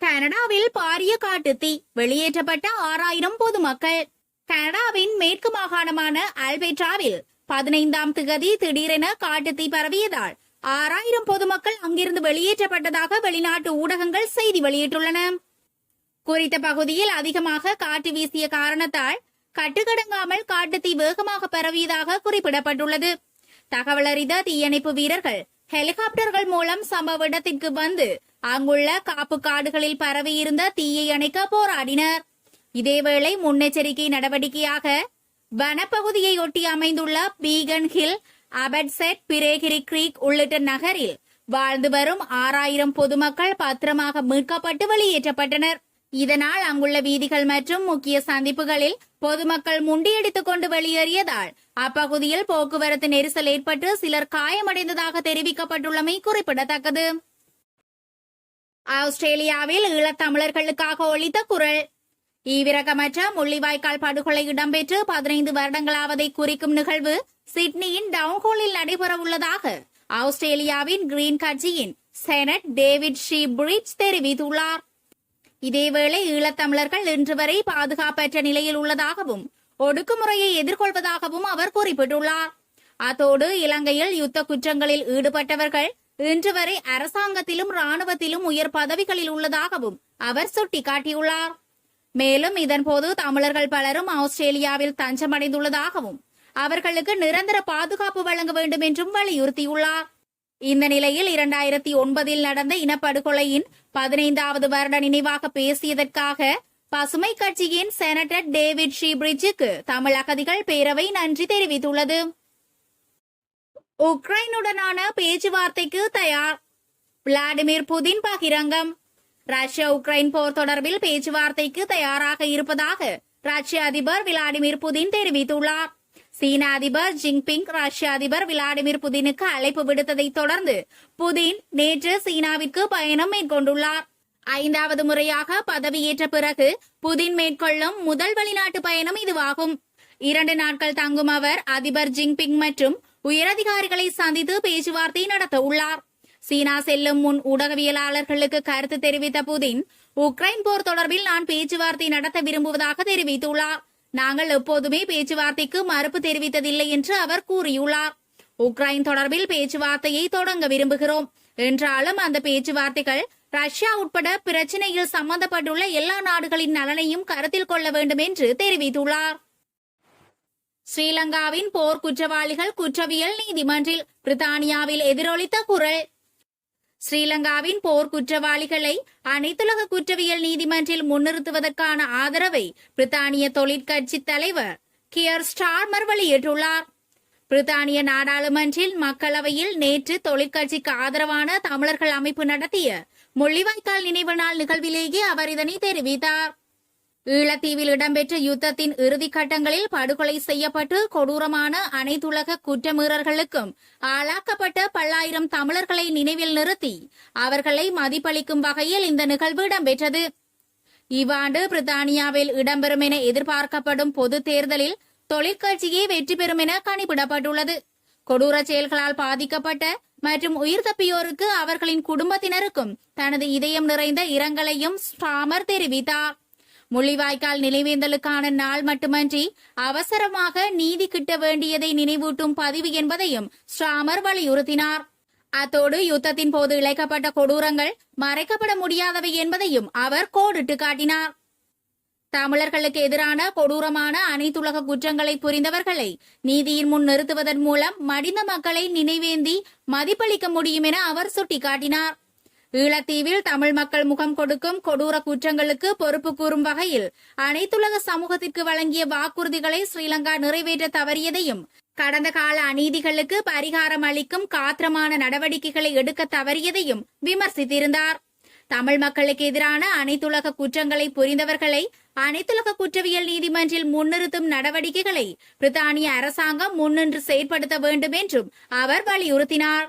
கனடாவில் பாரிய காட்டுத்தீ, வெளியேற்றப்பட்ட 6000 பொதுமக்கள். கனடாவின் மேற்கு மாகாணமான அல்பெர்டாவில் 15ஆம் திகதி திடீரென காட்டுத்தீ பரவியதால் 6000 பொதுமக்கள் அங்கிருந்து வெளியேற்றப்பட்டதாக வெளிநாட்டு ஊடகங்கள் செய்தி வெளியிட்டுள்ளன. குறித்த பகுதியில் அதிகமாக காற்று வீசிய காரணத்தால் கட்டுக்கடங்காமல் காட்டுத்தீ வேகமாக பரவியதாக குறிப்பிடப்பட்டுள்ளது. தகவலறிந்த தீயணைப்பு வீரர்கள் ஹெலிகாப்டர்கள் மூலம் சம்பவ இடத்திற்கு வந்து அங்குள்ள காப்பு காடுகளில் பரவியிருந்த தீயை அணைக்க போராடினர். இதேவேளை முன்னெச்சரிக்கை நடவடிக்கையாக வனப்பகுதியை ஒட்டி அமைந்துள்ள பீகன் ஹில், அபட்செட், பிரேகிரி கிரீக் உள்ளிட்ட நகரில் வாழ்ந்து வரும் 6000 பொதுமக்கள் பத்திரமாக மீட்கப்பட்டு வெளியேற்றப்பட்டனர். இதனால் அங்குள்ள வீதிகள் மற்றும் முக்கிய சந்திப்புகளில் பொதுமக்கள் முண்டியடித்துக் கொண்டு வெளியேறியதால் அப்பகுதியில் போக்குவரத்து நெரிசல் ஏற்பட்டு சிலர் காயமடைந்ததாக தெரிவிக்கப்பட்டுள்ளமை குறிப்பிடத்தக்கது. ஆஸ்திரேலியாவில் ஈழத்தமிழர்களுக்காக ஒலித்த குரல். ஈவிரக்கமற்ற முள்ளிவாய்க்கால் படுகொலை இடம்பெற்று 15 வருடங்களாவதை குறிக்கும் நிகழ்வு சிட்னியின் டவுன்ஹாலில் நடைபெறவுள்ளதாக ஆஸ்திரேலியாவின் கிரீன் கட்சியின் செனட் டேவிட் ஷீப்ரிட்ஜ் தெரிவித்துள்ளார். இதேவேளை ஈழத்தமிழர்கள் இன்று வரை பாதுகாப்பற்ற நிலையில் உள்ளதாகவும் ஒடுக்குமுறையை எதிர்கொள்வதாகவும் அவர் குறிப்பிட்டுள்ளார். அத்தோடு இலங்கையில் யுத்த குற்றங்களில் ஈடுபட்டவர்கள் இன்று வரை அரசாங்கத்திலும் ராணுவத்திலும் உயர் பதவிகளில் உள்ளதாகவும் அவர் சுட்டிக்காட்டியுள்ளார். மேலும் இதன்போது தமிழர்கள் பலரும் ஆஸ்திரேலியாவில் தஞ்சமடைந்துள்ளதாகவும் அவர்களுக்கு நிரந்தர பாதுகாப்பு வழங்க வேண்டும் என்றும் வலியுறுத்தியுள்ளார். இந்த நிலையில் 2009 நடந்த இனப்படுகொலையின் 15வது வருட நினைவாக பேசியதற்காக பசுமை கட்சியின் செனட்டர் டேவிட் ஷீப்ரிட்ஜுக்கு தமிழ் அகதிகள் பேரவை நன்றி தெரிவித்துள்ளது. உக்ரைனுடனான பேச்சுவார்த்தைக்கு தயார், விளாடிமிர் புதின் பகிரங்கம். ரஷ்யா உக்ரைன் போர் தொடர்பில் பேச்சுவார்த்தைக்கு தயாராக இருப்பதாக ரஷ்ய அதிபர் விளாடிமிர் புதின் தெரிவித்துள்ளார். சீன அதிபர் ஜின்பிங் ரஷ்ய அதிபர் விளாடிமிர் புதினுக்கு அழைப்பு விடுத்ததை தொடர்ந்து புதின் நேற்று சீனாவிற்கு பயணம் மேற்கொண்டுள்ளார். 5வது முறையாக பதவியேற்ற பிறகு புதின் மேற்கொள்ளும் முதல் வெளிநாட்டு பயணம் இதுவாகும். 2 நாட்கள் தங்கும் அவர் அதிபர் ஜின்பிங் மற்றும் உயரதிகாரிகளை சந்தித்து பேச்சுவார்த்தை நடத்த உள்ளார். சீனா செல்லும் முன் ஊடகவியலாளர்களுக்கு கருத்து தெரிவித்த புதின், உக்ரைன் போர் தொடர்பில் நான் பேச்சுவார்த்தை நடத்த விரும்புவதாக தெரிவித்துள்ளார். நாங்கள் எப்போதுமே பேச்சுவார்த்தைக்கு மறுப்பு தெரிவித்ததில்லை என்று அவர் கூறியுள்ளார். உக்ரைன் தொடர்பில் பேச்சுவார்த்தையை தொடங்க விரும்புகிறோம் என்றாலும் அந்த பேச்சுவார்த்தைகள் ரஷ்யா உட்பட பிரச்சினையில் சம்பந்தப்பட்டுள்ள எல்லா நாடுகளின் நலனையும் கருத்தில் கொள்ள வேண்டும் என்று தெரிவித்துள்ளார். ஸ்ரீலங்காவின் போர் குற்றவாளிகள் குற்றவியல் நீதிமன்றில் பிரித்தானியாவில் எதிரொலித்த குரல். ஸ்ரீலங்காவின் போர் குற்றவாளிகளை அனைத்துலக குற்றவியல் நீதிமன்றில் முன்னிறுத்துவதற்கான ஆதரவை பிரித்தானிய தொழிற்கட்சி தலைவர் கியர் ஸ்டார்மர் வெளியிட்டுள்ளார். பிரித்தானிய நாடாளுமன்றில் மக்களவையில் நேற்று தொழிற்கட்சிக்கு ஆதரவான தமிழர்கள் அமைப்பு நடத்திய முள்ளிவாய்க்கால் நினைவு நாள் நிகழ்விலேயே அவர் இதனை தெரிவித்தார். ஈழத்தீவில் இடம்பெற்ற யுத்தத்தின் இறுதி கட்டங்களில் படுகொலை செய்யப்பட்டு கொடூரமான அனைத்துலக குற்றமீறல்களுக்கும் ஆளாக்கப்பட்ட பல்லாயிரம் தமிழர்களை நினைவில் நிறுத்தி அவர்களை மதிப்பளிக்கும் வகையில் இந்த நிகழ்வு இடம்பெற்றது. இவ்வாண்டு பிரித்தானியாவில் இடம்பெறும் என எதிர்பார்க்கப்படும் பொது தேர்தலில் தொழிற்கட்சியே வெற்றி பெறும் என கணிப்பிடப்பட்டுள்ளது. கொடூர செயல்களால் பாதிக்கப்பட்ட மற்றும் உயிர் தப்பியோருக்கு அவர்களின் குடும்பத்தினருக்கும் தனது இதயம் நிறைந்த இரங்கலையும் ஸ்டார்மர் தெரிவித்தார். முள்ளிவாய்க்கால் நினைவேந்தலுக்கான நாள் மட்டுமன்றி அவசரமாக நீதி கிட்ட வேண்டியதை நினைவூட்டும் பதிவு என்பதையும் ஸ்டார்மர் வலியுறுத்தினார். அத்தோடு யுத்தத்தின் போது இழைக்கப்பட்ட கொடூரங்கள் மறைக்கப்பட முடியாதவை என்பதையும் அவர் கோடிட்டு காட்டினார். தமிழர்களுக்கு எதிரான கொடூரமான அனைத்துலக குற்றங்களை புரிந்தவர்களை நீதியின் முன் நிறுத்துவதன் மூலம் மடிந்த மக்களை நினைவேந்தி மதிப்பளிக்க முடியும் என அவர் சுட்டிக்காட்டினார். ஈழத்தீவில் தமிழ் மக்கள் முகம் கொடுக்கும் கொடூர குற்றங்களுக்கு பொறுப்பு கூறும் வகையில் அனைத்துலக சமூகத்திற்கு வழங்கிய வாக்குறுதிகளை ஸ்ரீலங்கா நிறைவேற்ற தவறியதையும் கடந்த கால அநீதிகளுக்கு பரிகாரம் அளிக்கும் காத்திரமான நடவடிக்கைகளை எடுக்க தவறியதையும் விமர்சித்திருந்தார். தமிழ் மக்களுக்கு எதிரான அனைத்துலக குற்றங்களை புரிந்தவர்களை அனைத்துலக குற்றவியல் நீதிமன்றில் முன்னிறுத்தும் நடவடிக்கைகளை பிரித்தானிய அரசாங்கம் முன்னின்று செயற்படுத்த வேண்டும் என்றும் அவர் வலியுறுத்தினார்.